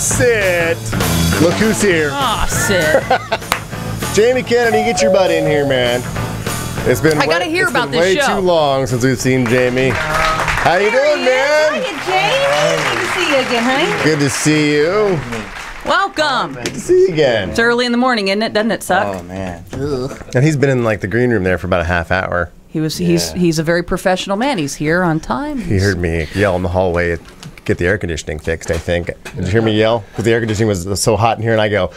Sid. Look who's here. Aw, Sid. Jamie Kennedy, get your butt in here, man. It's been I gotta hear about this way show. too long since we've seen Jamie. How you doing, man? Hiya, Jamie. Good to see you again, honey. Good to see you. Welcome. Good to see you again. It's early in the morning, isn't it? Doesn't it suck? Oh man. Ugh. And he's been in like the green room there for about a half hour. He's a very professional man. He's here on time. He heard me yell in the hallway, get the air conditioning fixed, I think. Did you hear me yell? Because the air conditioning was so hot in here, and I go,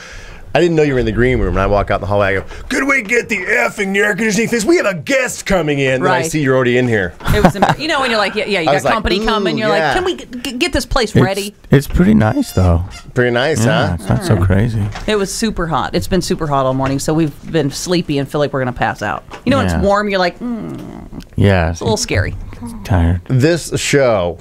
I didn't know you were in the green room. And I walk out in the hallway, I go, could we get the effing air conditioning fixed? We have a guest coming in. Right. And I see you're already in here. It was, when you're like, you got company coming. You're like, can we get this place ready? It's pretty nice though. Pretty nice, Yeah, huh? it's not so crazy. It was super hot. It's been super hot all morning, so we've been sleepy and feel like we're going to pass out. You know, when Yeah. it's warm, you're like, Yeah, it's a little scary. tired. This show,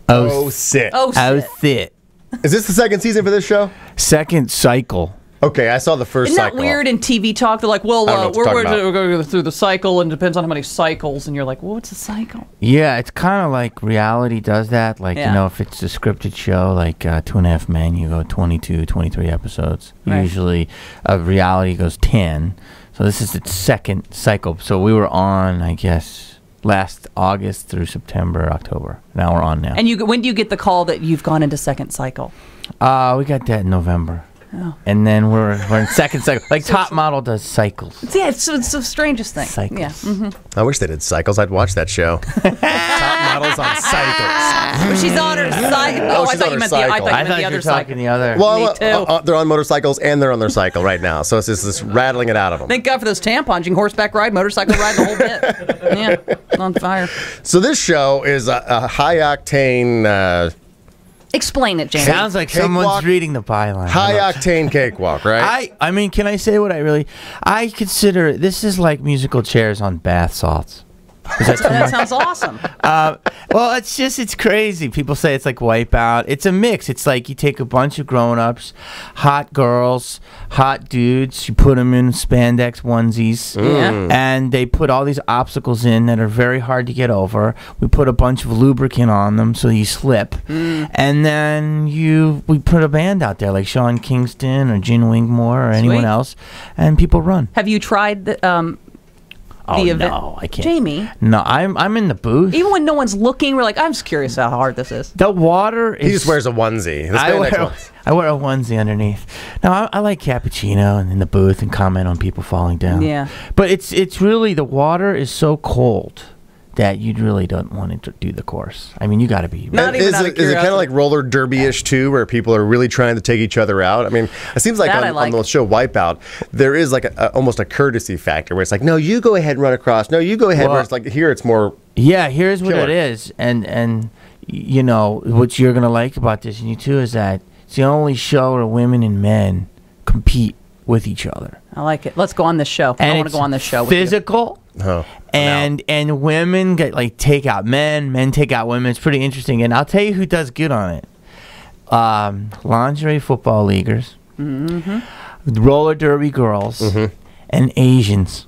Oh, sit. Oh, I shit. sit. Is this the second season for this show? Second cycle. Okay, I saw the first Isn't that cycle. weird in TV talk? They're like, well, I don't know what we're you're talking about. going through the cycle, and it depends on how many cycles. And you're like, well, what's a cycle? Yeah, it's kind of like reality does that. Like, Yeah. you know, if it's a scripted show, like 2.5 Men, you go 22, 23 episodes. Right. Usually, reality goes 10. So this is its second cycle. So we were on, I guess, last August through September, October. Now we're on now. And when do you get the call that you've gone into second cycle? We got that in November. Oh. And then we're in second cycle. Like Top Model does cycles. Yeah, it's the strangest thing. Cycles. Yeah. Mm-hmm. I wish they did cycles. I'd watch that show. Top models on cycles. But she's on her cycle. Oh, I she's thought on you her meant cycle. I thought I you meant thought the you other were talking cycle. the other. Well, Me too. they're on motorcycles and they're on their cycle right now. So it's just this rattling it out of them. Thank God for those tampons. You can horseback ride, motorcycle ride, the whole bit. Yeah, it's on fire. So this show is a high octane, Explain it, Jamie. Sounds like Cakewalk. someone's reading the byline. high octane cakewalk, right? I mean, can I say what I consider this is like musical chairs on bath salts. Is that too That much? sounds awesome. Well, it's crazy. People say it's like Wipeout. It's a mix. It's like you take a bunch of grown-ups, hot girls, hot dudes, you put them in spandex onesies, Yeah. and they put all these obstacles in that are very hard to get over. We put a bunch of lubricant on them so you slip, and then we put a band out there like Sean Kingston or Gin Wingmore or anyone Sweet. else, and people run. Have you tried the Oh event? no, I can't. Jamie, No, I'm in the booth. even when no one's looking, we're like, I'm just curious how hard this is. The water is. He just wears a onesie. The spandex onesie. I wear a onesie underneath. No, I like cappuccino and in the booth and comment on people falling down. Yeah. But it's really the water is so cold that you really don't want to do the course. I mean, you got to be. Not even Is out of it kind curiosity. of like roller derby-ish too, where people are really trying to take each other out? I mean, it seems like That I on like. the show Wipeout, there is like almost a courtesy factor where it's like, no, you go ahead and run across. No, you go ahead. Well- Where it's like here, it's more. Yeah, here's what Killer. it is, and you know what you're gonna like about this, and you too, is that it's the only show where women and men compete with each other. I like it. Let's go on this show. I And want to it's go on this show with you. physical. Oh, And women get like take out men take out women. It's pretty interesting. And I'll tell you who does good on it. Lingerie football leaguers, roller derby girls, and Asians.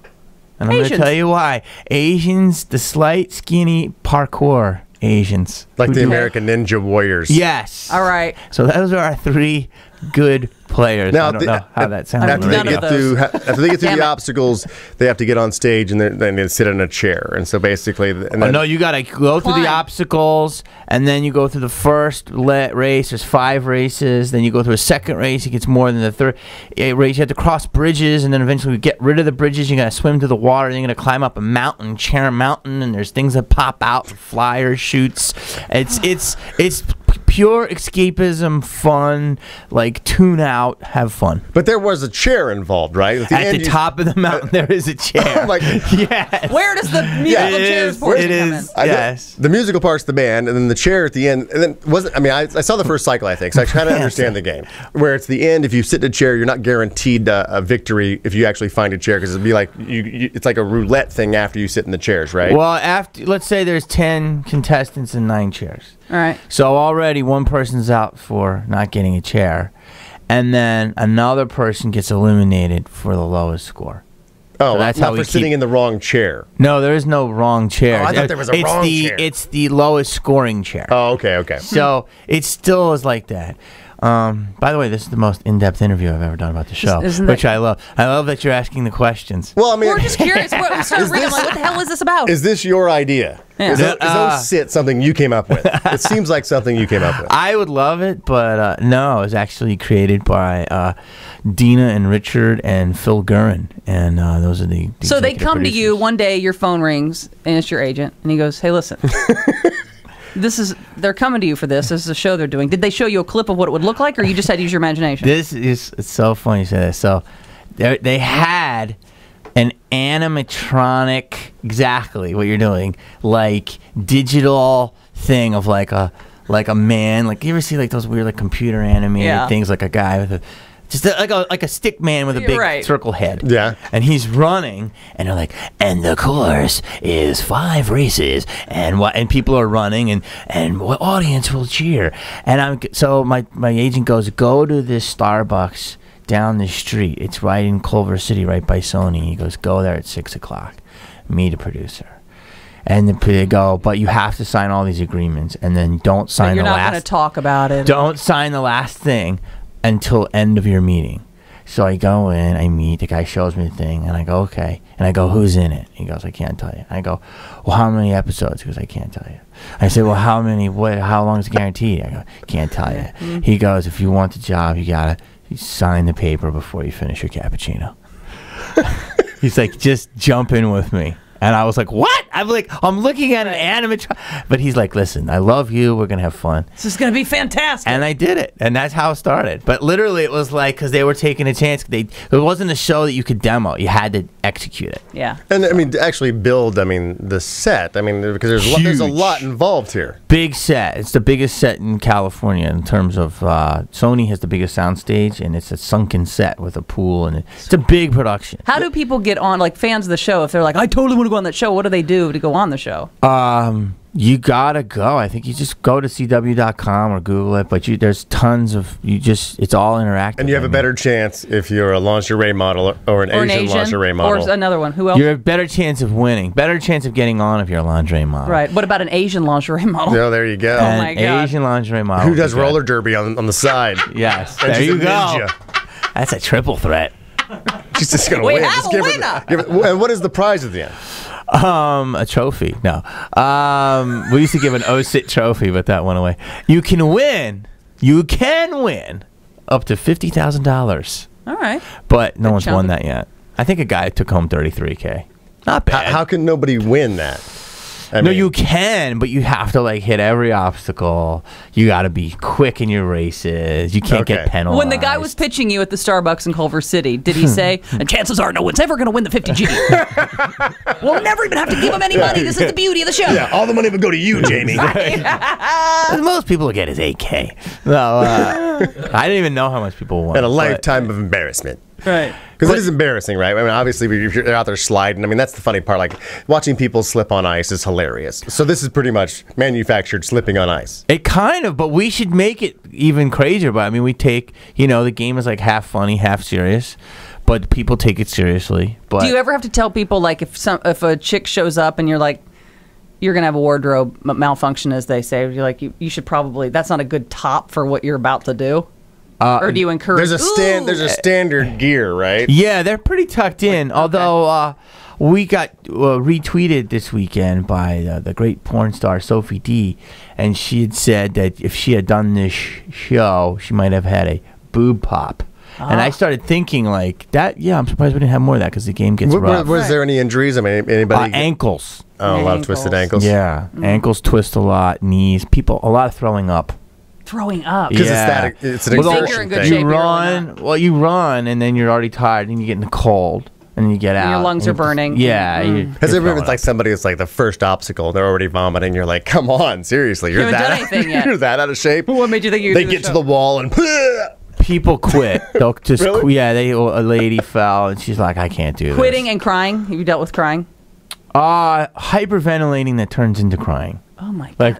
And I'm going to Asians. tell you why. Asians, the slight, skinny parkour Asians. like Who the do- American Ninja Warriors. Yes. All right. So those are our three good players. Now, I don't know how that sounds. After None they of get those. through, after they get through Damn the it. obstacles, they have to get on stage and then they sit in a chair. And so basically, and Oh, then, no, you got to go through the Climb. obstacles, and then you go through the first race. There's 5 races. Then you go through a second race. It gets more than the third race. You have to cross bridges, and then eventually you get rid of the bridges. You got to swim to the water. Then you got to climb up a mountain, chair a mountain, and there's things that pop out, flyers, shoots. It's pure escapism, fun, like tune out, have fun. but there was a chair involved, right? At end, the you- top of the mountain, there is a chair. Like- yes. Where does the musical It chairs is. portion It come in? is. I know- Yes. The musical part's the band, and then the chair at the end. And then wasn't. I mean, I saw the first cycle, I think, so I kind of understand the game. Where it's the end, if you sit in a chair, you're not guaranteed a victory if you actually find a chair, because it'd be like it's like a roulette thing after you sit in the chairs, right? Well, after let's say there's 10 contestants and 9 chairs. All right. So already one person's out for not getting a chair, and then another person gets eliminated for the lowest score. oh, so that's not how we for sitting keep- in the wrong chair. No, there is no wrong chair. Oh, I thought there was a it's wrong the, chair. It's the lowest scoring chair. Oh, okay. So it still is like that. By the way, this is the most in-depth interview I've ever done about the show, Isn't that- which I love. I love that you're asking the questions. Well, I mean, We're just curious. We started reading. Like, what the hell is this about? is this your idea? Yeah. Is those sit something you came up with? It seems like something you came up with. I would love it, but no, it was actually created by Dina and Richard and Phil Gurin, and those are the So they executive come to you producers. one day, your phone rings, and it's your agent, and he goes, "Hey, listen, they're coming to you for this. This is a show they're doing. Did they show you a clip of what it would look like, or you just had to use your imagination?" It's so funny you say that. So they had an animatronic, exactly what you're doing, like digital thing of like a man. Like, you ever see like those weird like computer animated things, like a guy with like a stick man with a big circle head. Yeah. And he's running, and they're like, and the course is 5 races, and people are running, and what audience will cheer? And so my agent goes, go to this Starbucks down the street. It's right in Culver City, right by Sony. He goes, go there at 6 o'clock. Meet a producer. And they go, but you have to sign all these agreements, and then don't sign You're the not last. going to talk about it. Don't sign the last thing until end of your meeting. So I go in, I meet, the guy shows me the thing, and I go, okay. And I go, who's in it? He goes, I can't tell you. I go, well, how many episodes? He goes, I can't tell you. I say, well, how long is it guaranteed? I go, can't tell you. He goes, if you want the job, you gotta sign the paper before you finish your cappuccino. He's like, just jump in with me. And I was like, what? I'm looking at an animatronic. But he's like, listen, I love you. We're going to have fun. This is going to be fantastic. And I did it. And that's how it started. But literally, it was like, because they were taking a chance. It wasn't a show that you could demo. You had to execute it. Yeah. And I mean, to actually build, the set. Because there's a lot involved here. Big set. It's the biggest set in California in terms of Sony has the biggest soundstage, and it's a sunken set with a pool, and it's a big production. How do people get on, like fans of the show, if they're like, I totally want to go on that show? What do they do to go on the show? You gotta go. I think you just go to CW.com or Google it, but there's tons of, it's all interactive. And you have a better chance if you're a lingerie model or an Asian lingerie model. Or another one. Who else? You have a better chance of winning. Better chance of getting on if you're a lingerie model. Right. What about an Asian lingerie model? Oh, there you go. Oh my God. Asian lingerie model. Who does roller derby on the side? Yes. And There she's you a go. ninja. That's a triple threat. She's just going to We win. have Just a give her- and what is the prize at the end? A trophy. No. We used to give an OSIT trophy, but that went away. You can win up to $50,000. All right. But no one's chunk. won that yet. I think a guy took home $33K. Not bad. How can nobody win that? No, you can, but you have to hit every obstacle. You got to be quick in your races. You can't get penalized. When the guy was pitching you at the Starbucks in Culver City, did he say, and chances are no one's ever going to win the 50G? We'll never even have to give him any money. This is the beauty of the show. Yeah, all the money would go to you, Jamie. Most people get is 8K. No, I didn't even know how much people won. And a lifetime of embarrassment. Right. Because it is embarrassing, right? Obviously, if you're out there sliding, that's the funny part. Like, watching people slip on ice is hilarious. So this is pretty much manufactured slipping on ice. It kind of, but we should make it even crazier. But we take, the game is like half funny, half serious, but people take it seriously. But Do you ever have to tell people, like, if a chick shows up and you're like, you're going to have a wardrobe malfunction, as they say, you're like, you should probably, that's not a good top for what you're about to do? Or do you encourage? There's a standard gear, right? Yeah, they're pretty tucked in. Although we got retweeted this weekend by the great porn star Sophie D, and she had said that if she had done this show, she might have had a boob pop. And I started thinking like that. Yeah, I'm surprised we didn't have more of that because the game gets rough. Was there any injuries? Anybody? Ankles. Oh, a lot of twisted ankles. Yeah, ankles twist a lot. Knees. A lot of throwing up. Throwing up. Because it's an Well, exertion in good thing. shape. You run. Well, you run, and then you're already tired, and you get in the cold, and you get out. your lungs are burning. Yeah. Has there ever been like somebody that's like the first obstacle, they're already vomiting, you're like, come on, seriously, you're haven't that done anything yet. You're that out of shape? What made you think you They could do get the to show? the wall and People quit. They'll just Really? a lady fell, and she's like, I can't do Quitting this. and crying? Have you dealt with crying? Hyperventilating that turns into crying. Oh, my God. Like,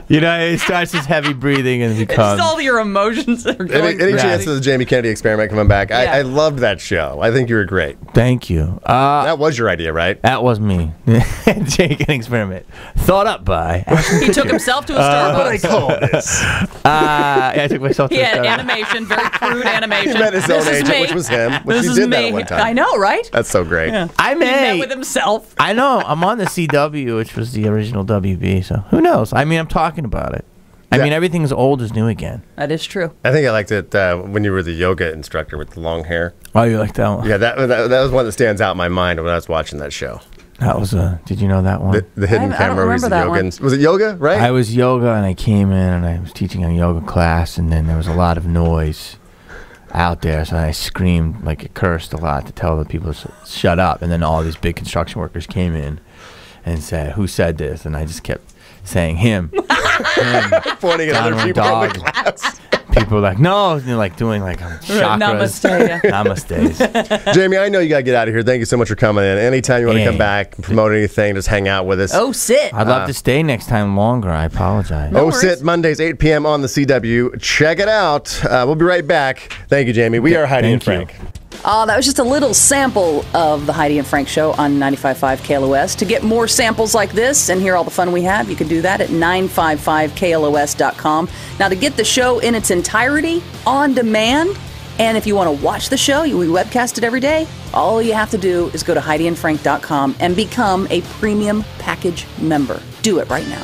You know, it starts as heavy breathing and It's becomes. just all your emotions that are going Any through chance it. of the Jamie Kennedy experiment coming back? Yeah. I loved that show. I think you were great. Thank you. That was your idea, right? That was me. Jake experiment. Thought up by. He took himself to a Starbucks. call this? I took myself to He a had Starbucks. animation, very crude animation. He met his This own is agent, me. which was him. Which This he is did that me. at one time. I know, right? That's so great. I He met may. with himself. I know. I'm on the CW, which was the original WB. So who knows? I mean, I'm talking about it. I Yeah. mean, everything's old is new again. That is true. I think I liked it when you were the yoga instructor with the long hair. Oh, you like that one? Yeah, that was one that stands out in my mind when I was watching that show. That was a. Did you know that one? The hidden I don't camera was the remember that yoga. one. Was it yoga, right? I was yoga, and I came in, and I was teaching a yoga class, and then there was a lot of noise out there, so I screamed, like, it cursed a lot to tell the people to shut up, and then all these big construction workers came in and said, "Who said this?" And I just kept saying him. Pointing at other Downward people in dog. the class. People were like, "No," and they're like doing like chakras. Namaste, yeah. Namaste. Jamie, I know you got to get out of here. Thank you so much for coming in. Anytime you want to Yeah. come back and promote anything, just hang out with us. Oh, sit. I'd love to stay next time longer. I apologize. Oh, worries. sit Mondays, 8 p.m. on the CW. Check it out. We'll be right back. Thank you, Jamie. We are Heidi and Thank you. Frank. That was just a little sample of the Heidi and Frank Show on 95.5 KLOS. To get more samples like this and hear all the fun we have, you can do that at 955KLOS.com. Now, to get the show in its entirety on demand, and if you want to watch the show, we webcast it every day, all you have to do is go to HeidiandFrank.com and become a premium package member. Do it right now.